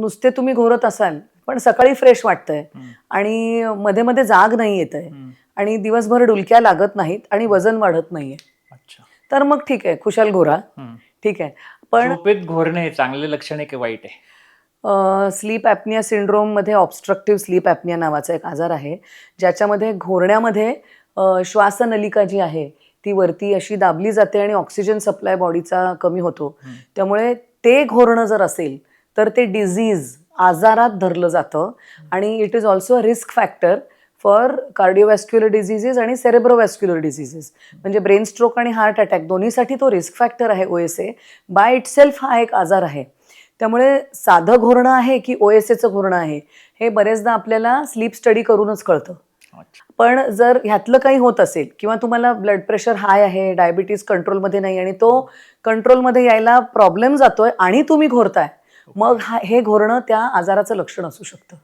नुसते तुम्ही घोरत असाल पण सकाळी फ्रेश वाटतंय आणि मध्ये मध्ये जाग नाही येत आहे आणि दिवसभर डुलक्या लागत नाहीत आणि वजन वाढत नाहीये, अच्छा. तर मग ठीक आहे, खुशाल घोरा. ठीक आहे, पण झोपेत घोरणे चांगले लक्षण आहे की वाईट आहे? स्लीप ॲपनिया सिंड्रोम मध्ये ऑब्स्ट्रक्टिव्ह स्लीप ॲपनिया नावाचा एक आजार आहे, ज्याच्यामध्ये घोरण्यामध्ये श्वासनलिका जी आहे ती वरती अशी दाबली जाते आणि ऑक्सिजन सप्लाय बॉडीचा कमी होतो. त्यामुळे ते घोरणं जर असेल तर ते डिझीज आजारात धरलं जातं आणि it is also a risk factor for cardiovascular diseases आणि सेरेब्रोवॅस्क्युलर डिझिजेस. म्हणजे ब्रेन स्ट्रोक आणि हार्ट अटॅक दोन्हीसाठी तो रिस्क फॅक्टर आहे. OSA बाय इटसेल्फ हा एक आजार आहे. त्यामुळे साधं घोरणं आहे की OSAचं घोरणं आहे हे बरेचदा आपल्याला स्लीप स्टडी करूनच कळतं. पण जर ह्यातलं काही होत असेल किंवा तुम्हाला ब्लड प्रेशर हाय आहे, डायबिटीज कंट्रोलमध्ये नाही आणि तो कंट्रोलमध्ये यायला प्रॉब्लेम जातोय आणि तुम्ही घोरताय, मग हे घोरणं त्या आजाराचं लक्षण असू शकतं.